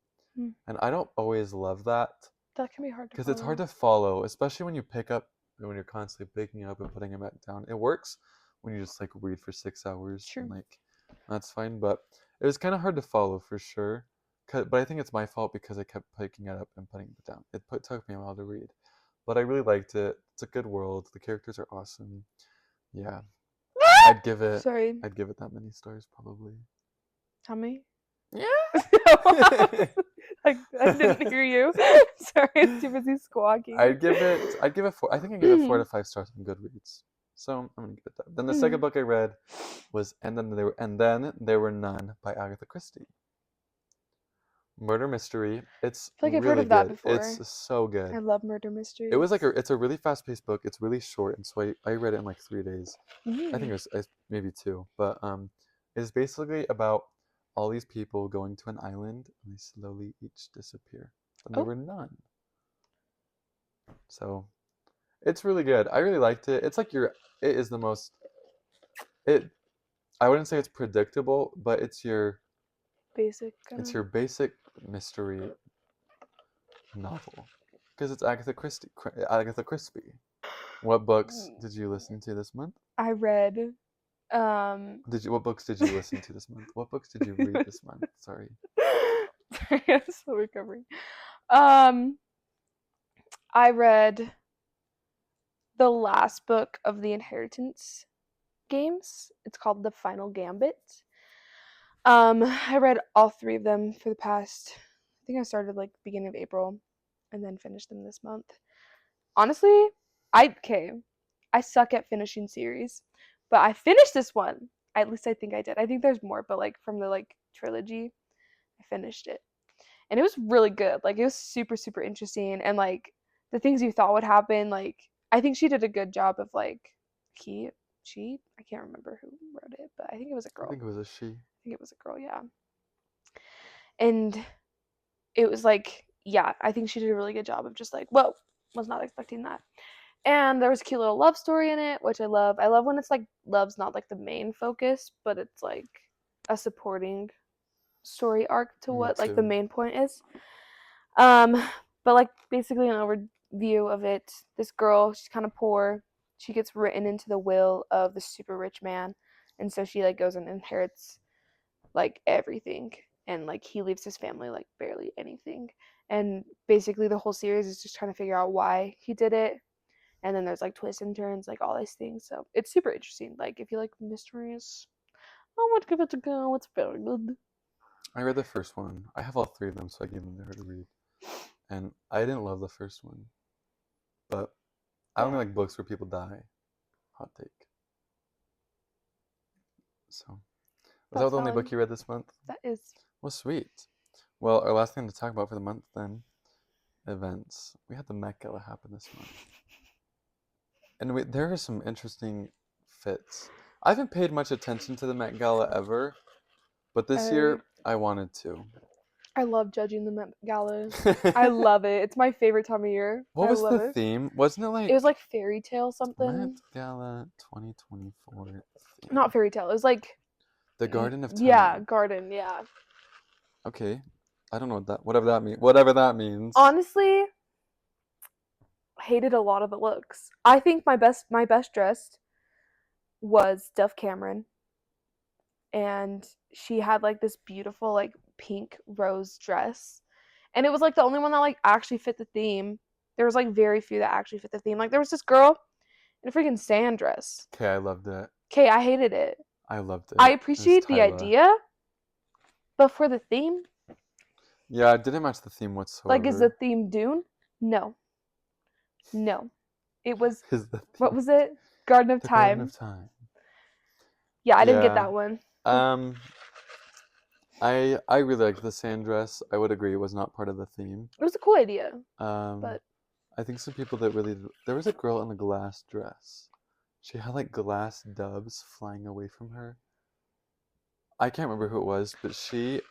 and I don't always love that. That can be hard to because it's hard to follow, especially when you're constantly picking up and putting it back down. It works when you just like read for 6 hours. True. And, like, that's fine, but it was kind of hard to follow for sure. But I think it's my fault because I kept picking it up and putting it down. It took me a while to read, but I really liked it. It's a good world. The characters are awesome. Yeah, I'd give it that many stars probably. How many? Yeah. I didn't hear you. Sorry, I'm too busy squawking. I'd give it 4. I think I give it 4 to 5 stars on Goodreads. So I'm gonna give it that. Then the second book I read was And Then There Were None by Agatha Christie. Murder mystery. It's I feel like I've really heard of that good. before. It's so good. I love murder mysteries. It was it's a really fast-paced book. It's really short, and so I read it in like 3 days. I think it was maybe 2, but it's basically about all these people going to an island, and they slowly each disappear. And there were none. So it's really good. I really liked it. It's like it is the most. I wouldn't say it's predictable, but it's your basic. It's your basic mystery novel because it's Agatha Christie. What books did you listen to this month? I read. What books did you listen to this month? What books did you read this month? Sorry. Sorry, I'm still recovering. I read the last book of the Inheritance games. It's called The Final Gambit. I read all 3 of them for the past, I think I started like beginning of April and then finished them this month. Honestly, I suck at finishing series, but I finished this one. At least I think I did. I think there's more, but like from the like trilogy, I finished it. And it was really good. Like it was super, super interesting, and like the things you thought would happen, like I think she did a good job of like I can't remember who wrote it, but I think it was a girl. I think it was a she. I think it was a girl, yeah. And it was like, yeah, I think she did a really good job of just like, whoa, was not expecting that. And there was a cute little love story in it, which I love. I love when it's like love's not like the main focus, but it's like a supporting story arc to what like the main point is. But like basically an overview of it, this girl, she's kind of poor. She gets written into the will of the super rich man, and so she like goes and inherits like everything, and like he leaves his family like barely anything. And basically the whole series is just trying to figure out why he did it. And then there's like twists and turns, like all these things. So it's super interesting. Like if you like mysteries, I would give it a go. It's very good. I read the first one. I have all 3 of them, so I gave them to her to read. And I didn't love the first one, but I only like books where people die. Hot take. So, was that the only book you read this month? That is. Well, sweet. Well, our last thing to talk about for the month then, events. We had the Met Gala happen this month. And there are some interesting fits. I haven't paid much attention to the Met Gala ever, but this year I wanted to. I love judging the Met Gala. I love it. It's my favorite time of year. What was the theme? Wasn't it like... It was like fairy tale something. Met Gala 2024 theme. Not fairy tale. It was like... The Garden of Time. Yeah, garden, yeah. Okay. I don't know whatever that means. Honestly, hated a lot of the looks. I think my best dressed was Duff Cameron, and she had like this beautiful like pink rose dress, and it was like the only one that like actually fit the theme. There was like very few that actually fit the theme. Like there was this girl in a freaking sand dress. Okay, I loved it. Okay, I hated it. I loved it. I It was appreciate the Tyla. idea, but for the theme, Yeah, it didn't match the theme whatsoever. like, is the theme Dune? No. It was, Is the theme what was it? Garden of the Time. Garden of Time. Yeah, I didn't get that one. I really liked the sand dress. I would agree it was not part of the theme. It was a cool idea, But but I think some people that really there was a girl in a glass dress. She had like glass doves flying away from her. I can't remember who it was, but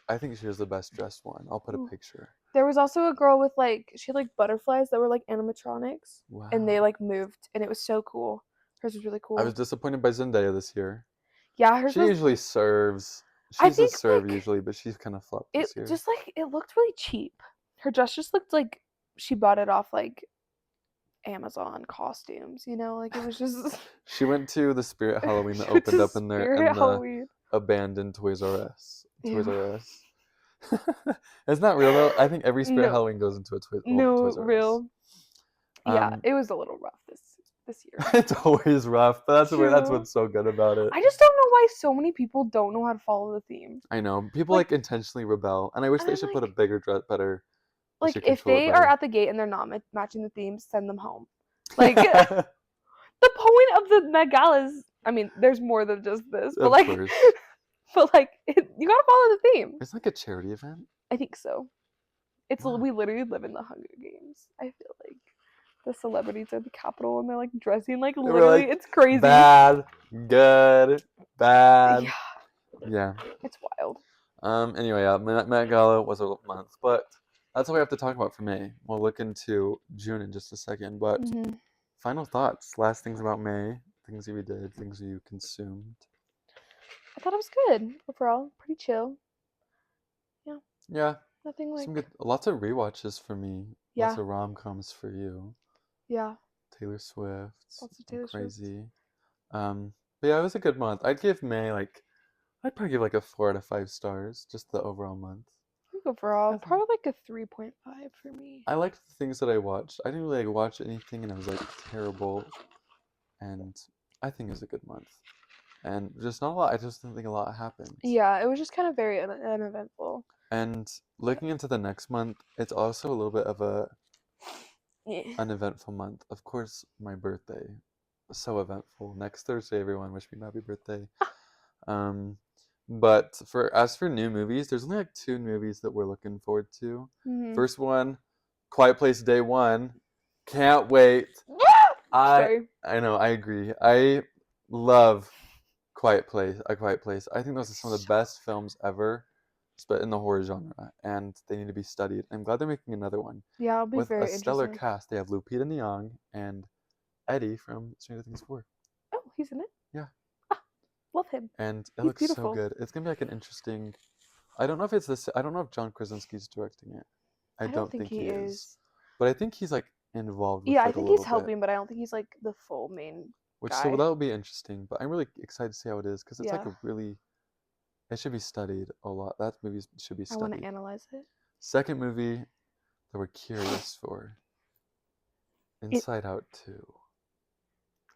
I think she was the best dressed one. I'll put a Ooh. picture. There was also a girl with like, she had like butterflies that were like animatronics. Wow. And they like moved, and it was so cool. Hers was really cool. I was disappointed by Zendaya this year. Yeah, hers She was. usually serves. I She's a think, serve like, usually, but she's kind of flopped it this year. just like, it looked really cheap. Her dress just looked like she bought it off like Amazon costumes, you know, like it was just. She went to the Spirit Halloween She that went opened to up in Spirit the Halloween. abandoned Toys R Us. Toys Ew. R Us. It's not real though. I think every Spirit No. Halloween goes into a Toys No, R Us. real. Yeah, it was a little rough this year. It's always rough, but that's True. what's so good about it. I just don't know why so many people don't know how to follow the theme. I know people like intentionally rebel, and I wish and they I'm should put a like- bigger dress, better. They Like should if control it they are better. at the gate and they're not matching the theme, send them home. Like the point of the Met Gala is, I mean, there's more than just this, but Of like, course. but like, you gotta follow the theme. It's like a charity event. I think so. It's Wow. we literally live in the Hunger Games. I feel like the celebrities are the capital and they're like dressing like literally. Like, it's crazy. Bad, good, bad. Yeah. It's wild. Anyway, Met Gala was a month, but that's all we have to talk about for May. We'll look into June in just a second, but final thoughts, last things about May, things you did, things you consumed. I thought it was good overall, pretty chill. Yeah. Yeah. Nothing like. Some good, lots of rewatches for me. Yeah. Lots of rom-coms for you. Yeah. Taylor Swift. Lots of Taylor crazy. But yeah, it was a good month. I'd probably give like a 4 out of 5 stars, just the overall month. I think overall, probably like a 3.5 for me. I liked the things that I watched. I didn't really watch anything, and I was like terrible. And I think it was a good month. And just not a lot. I just didn't think a lot happened. Yeah, it was just kind of very uneventful. And looking into the next month, it's also a little bit of a uneventful month. Of course, my birthday, so eventful. Next Thursday, everyone, wish me a happy birthday. But as for new movies, there's only like 2 movies that we're looking forward to. First one, Quiet Place Day 1. Can't wait. I know, I agree. I love A Quiet Place. I think those are some of the best films ever, but in the horror genre, and they need to be studied. I'm glad they're making another one. Yeah, it'll be with very a stellar interesting. cast. They have Lupita Nyong'o and Eddie from Stranger Things 4. Oh, he's in it? Yeah. Love him. And it He's looks beautiful. so good. It's gonna be like an interesting. I don't know if it's this. I don't know if John Krasinski's directing it. I don't think he is. But I think he's like involved. Yeah, I think he's helping, but I don't think he's like the full main guy. So that'll be interesting. But I'm really excited to see how it is because it's like a really. It should be studied a lot. That movie should be studied. I want to analyze it. Second movie that we're curious for. Inside Out 2.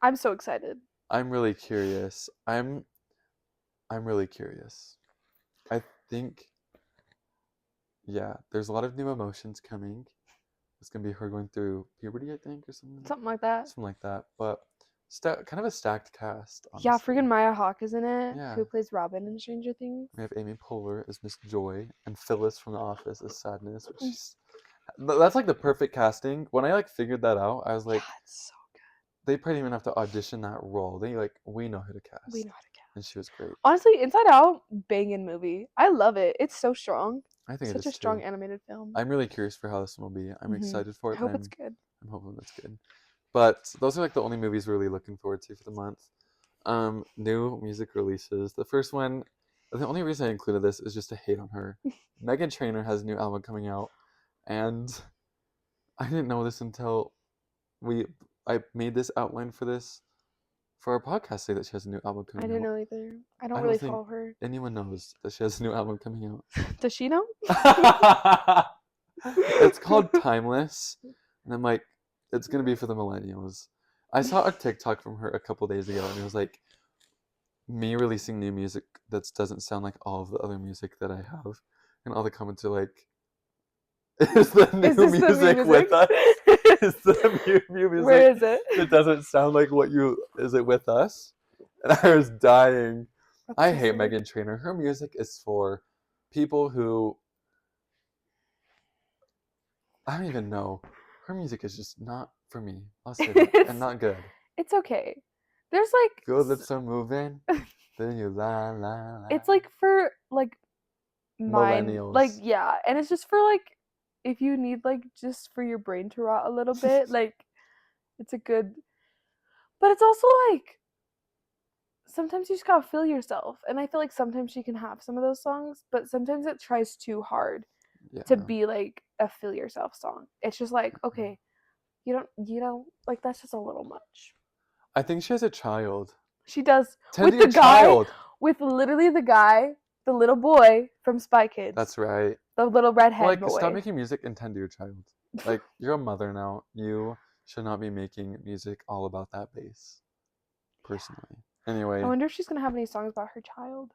I'm so excited. I'm really curious. I'm really curious. I think, yeah, there's a lot of new emotions coming. It's gonna be her going through puberty, I think, or something. Something like that. Something like that. But kind of a stacked cast. Honestly. Yeah, freaking Maya Hawke is in it. Yeah. Who plays Robin in Stranger Things? We have Amy Poehler as Miss Joy and Phyllis from The Office as Sadness. Which that's like the perfect casting. When I like figured that out, I was like, yeah, it's so good. They probably didn't even have to audition that role. We know who to cast. We know how to cast. And she was great. Honestly, Inside Out, banging movie. I love it. It's so strong. I think it's such a strong animated film. I'm really curious for how this one will be. I'm excited for it. I hope it's good. I'm hoping it's good. But those are like the only movies we're really looking forward to for the month. New music releases. The first one The only reason I included this is just to hate on her. Meghan Trainor has a new album coming out, and I didn't know this until I made this outline for our podcast today that she has a new album I coming didn't out. know either. I I don't don't really think follow her. anyone knows that she has a new album coming out. Does she know? It's called Timeless, and I'm like, it's gonna be for the millennials. I saw a TikTok from her a couple days ago, and it was like me releasing new music that doesn't sound like all of the other music that I have, and all the comments are like, "Is the new music with us? Is the new music? Where is it? That doesn't sound like what you is it with us?" And I was dying. I hate Meghan Trainor. Her music is for people who I don't even know. Her music is just not for me. I'll say that. And not good. It's okay. There's like Feel that some moving, then you la la la. it's like for like Millennials. like yeah, and it's just for like if you need like just for your brain to rot a little bit, like it's a good. But it's also like sometimes you just gotta feel yourself, and I feel like sometimes she can have some of those songs, but sometimes it tries too hard to be like a feel yourself song. It's just like, okay, you don't like that's just a little much. I think she has a child. She does Tend with the guy, with literally the guy, the little boy from Spy Kids. That's right. The little redhead boy. Stop making music and tend to your child. Like, you're a mother now. You should not be making music all about that bass. Personally. Anyway. I wonder if she's gonna have any songs about her child.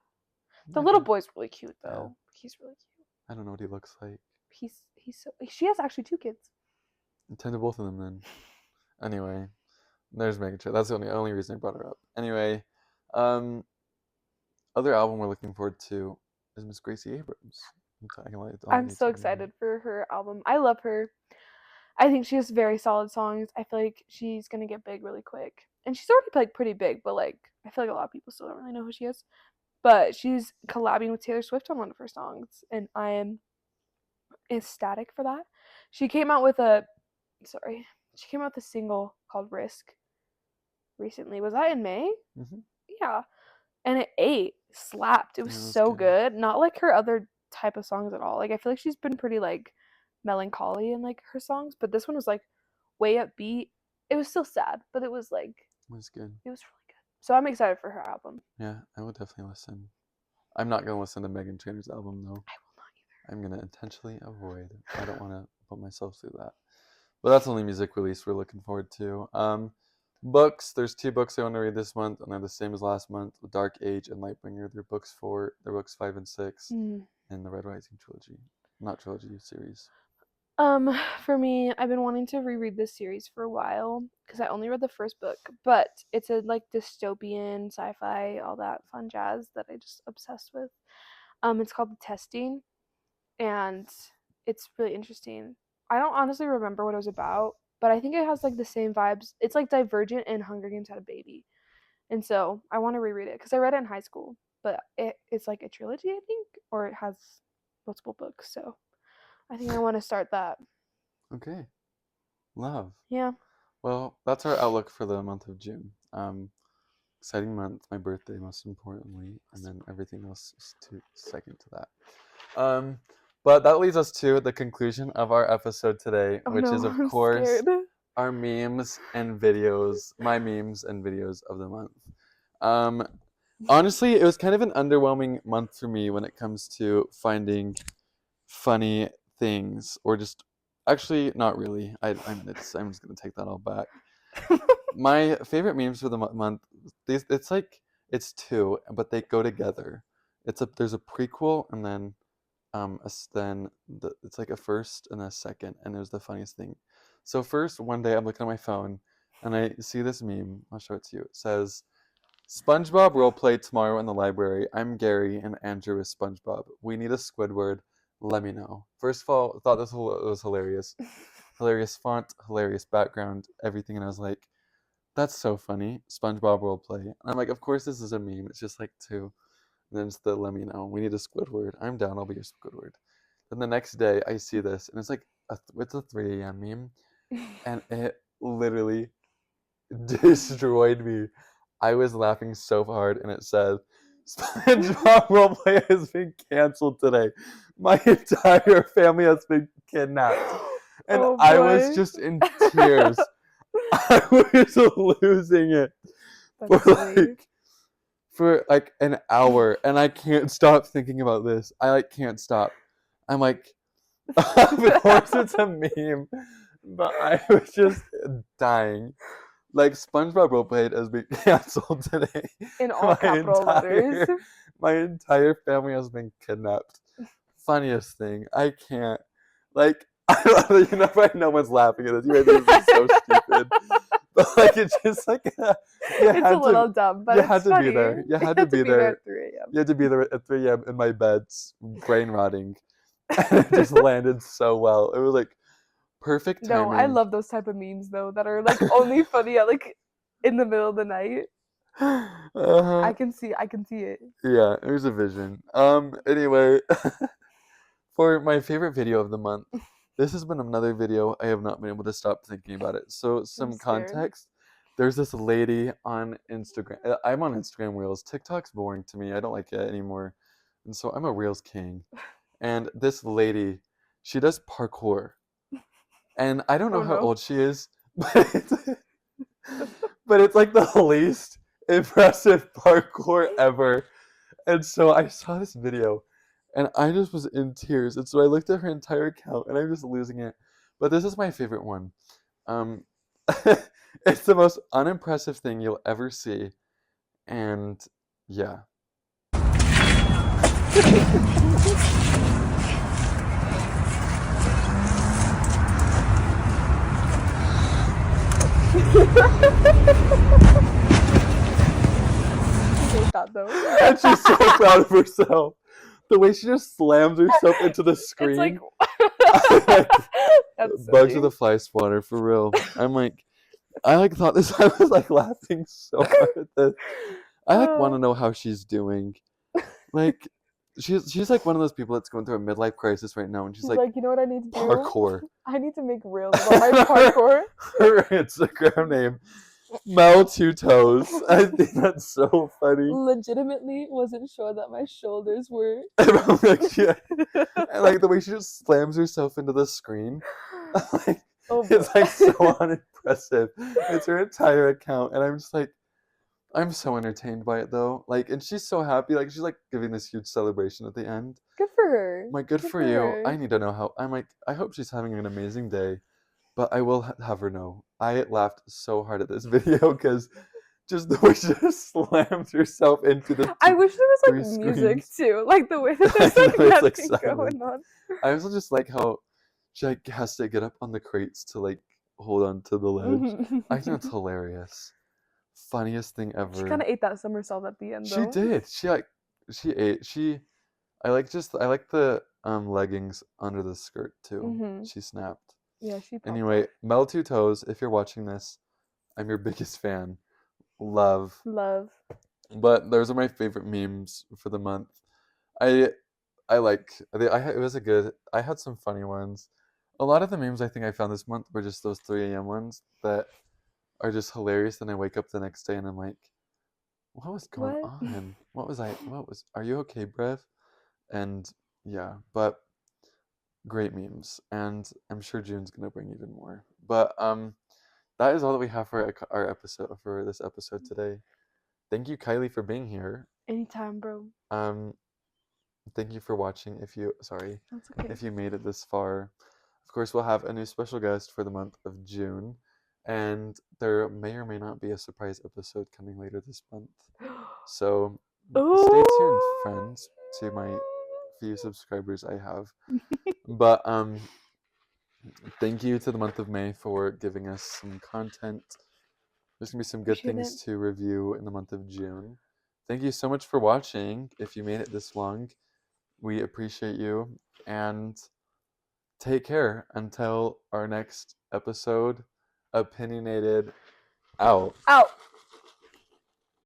The little boy's really cute though. Yeah. He's really cute. I don't know what he looks like. He's so. She has actually 2 kids. Tend to both of them then. Anyway, there's Meghan Trainor. That's the only reason I brought her up. Anyway, other album we're looking forward to is Miss Gracie Abrams. I'm so excited for her album. I love her. I think she has very solid songs. I feel like she's gonna get big really quick, and she's already like pretty big. But like, I feel like a lot of people still don't really know who she is. But she's collabing with Taylor Swift on one of her songs, and I am ecstatic for that. She came out with a single called Risk recently. Was that in May? Mm-hmm. Yeah. And it slapped. It was so good. Not like her other type of songs at all. Like I feel like she's been pretty like melancholy in like her songs, but this one was like way upbeat. It was still sad, but it was like it was good. It was really good. So I'm excited for her album. Yeah, I will definitely listen. I'm not gonna listen to Meghan Trainor's album though. I will not either. I'm gonna intentionally avoid. I don't want to put myself through that. But that's the only music release we're looking forward to. Books. There's 2 books I want to read this month, and they're the same as last month: Dark Age and Lightbringer. They're books 5 and 6 in the Red Rising trilogy, not trilogy series. For me, I've been wanting to reread this series for a while because I only read the first book, but it's a like dystopian sci-fi, all that fun jazz that I just obsessed with. It's called The Testing, and it's really interesting. I don't honestly remember what it was about, but I think it has like the same vibes. It's like Divergent and Hunger Games had a baby, and so I want to reread it because I read it in high school, but it's like a trilogy, I think, or it has multiple books, so I think I want to start that. Okay. Love. Yeah. Well, that's our outlook for the month of June. Exciting month, my birthday most importantly, and then everything else is second to that. But that leads us to the conclusion of our episode today, which is of course our memes and videos, my memes and videos of the month. Honestly, it was kind of an underwhelming month for me when it comes to finding funny things, or just actually not really. I'm just gonna take that all back. My favorite memes for the month, it's 2, but they go together. There's a prequel, and then it's like a first and a second, and there's the funniest thing. So first, one day I'm looking at my phone and I see this meme. I'll show it to you. It says, SpongeBob roleplay tomorrow in the library. I'm Gary and Andrew is SpongeBob. We need a Squidward. Let me know. First of all, I thought this was hilarious. Hilarious font, hilarious background, everything. And I was like, that's so funny. SpongeBob roleplay. And I'm like, of course this is a meme. It's just like 2. And then it's the let me know. We need a Squidward. I'm down. I'll be your Squidward. Then the next day I see this, and it's like it's a 3 a.m. meme, and it literally destroyed me. I was laughing so hard, and it said, SpongeBob roleplay has been canceled today. My entire family has been kidnapped. And Oh, I was boy. just in tears. I was losing it That's silly. for like an hour, and I can't stop thinking about this. I can't stop. I'm like, of course it's a meme, but I was just dying. Like SpongeBob roleplay has been canceled today. In all capital letters. My entire family has been kidnapped. Funniest thing. I can't. Like, no one's laughing at this. You guys, this is so stupid. But like, it's just like it's a little dumb, but you it's had to funny. be there. You had to be there at 3 a.m. You had to be there at 3 a.m. in my bed, brain rotting, and it just landed so well. It was like perfect timing. No, I love those type of memes though that are like only funny at like in the middle of the night. I can see it. Yeah, there's a vision. Anyway, for my favorite video of the month, this has been another video I have not been able to stop thinking about it. So some context. There's this lady on Instagram. I'm on Instagram Reels. TikTok's boring to me. I don't like it anymore. And so I'm a Reels king. And this lady, she does parkour. And I don't know how old she is, but it's like the least impressive parkour ever. And so I saw this video and I just was in tears. And so I looked at her entire account and I'm just losing it. But this is my favorite one. It's the most unimpressive thing you'll ever see. And yeah. That though. And she's so proud of herself. The way she just slams herself into the screen. It's like That's bugs of the fly swatter for real. I thought this. I was like laughing so hard at this. I want to know how she's doing. Like she's like one of those people that's going through a midlife crisis right now, and she's like, you know what I need to do? Parkour. I need to make reels about my parkour. Her Instagram name, Mel Two Toes. I think that's so funny. Legitimately wasn't sure that my shoulders were. Yeah. And like the way she just slams herself into the screen. Like, it's like so unimpressive. It's her entire account, and I'm just like, I'm so entertained by it though. Like, and she's so happy. Like, she's like giving this huge celebration at the end. Good for her. I'm like, good for you. Her. I need to know how. I'm like, I hope she's having an amazing day. But I will have her know. I laughed so hard at this video because just the way she just slammed herself into the. I wish there was like music too, like the way that there's like nothing going on. I also just like how she like has to get up on the crates to like hold on to the ledge. I think it's hilarious. Funniest thing ever. She kind of ate that somersault at the end though. She did. I like the leggings under the skirt too. She snapped. Yeah, she popped Anyway, up. Mel Two Toes, if you're watching this, I'm your biggest fan. Love. But those are my favorite memes for the month. I had some funny ones. A lot of the memes I think I found this month were just those 3 a.m. ones that are just hilarious. Then I wake up the next day and I'm like, what was going on? Are you okay, Brev? And yeah, but great memes. And I'm sure June's going to bring even more. But that is all that we have for this episode today. Thank you, Kylie, for being here. Anytime, bro. Thank you for watching. That's okay. If you made it this far. Of course, we'll have a new special guest for the month of June. And there may or may not be a surprise episode coming later this month. So stay tuned, friends, to my few subscribers I have. But thank you to the month of May for giving us some content. There's going to be some good things to review in the month of June. Thank you so much for watching. If you made it this long, we appreciate you. And take care until our next episode. Opinionated out.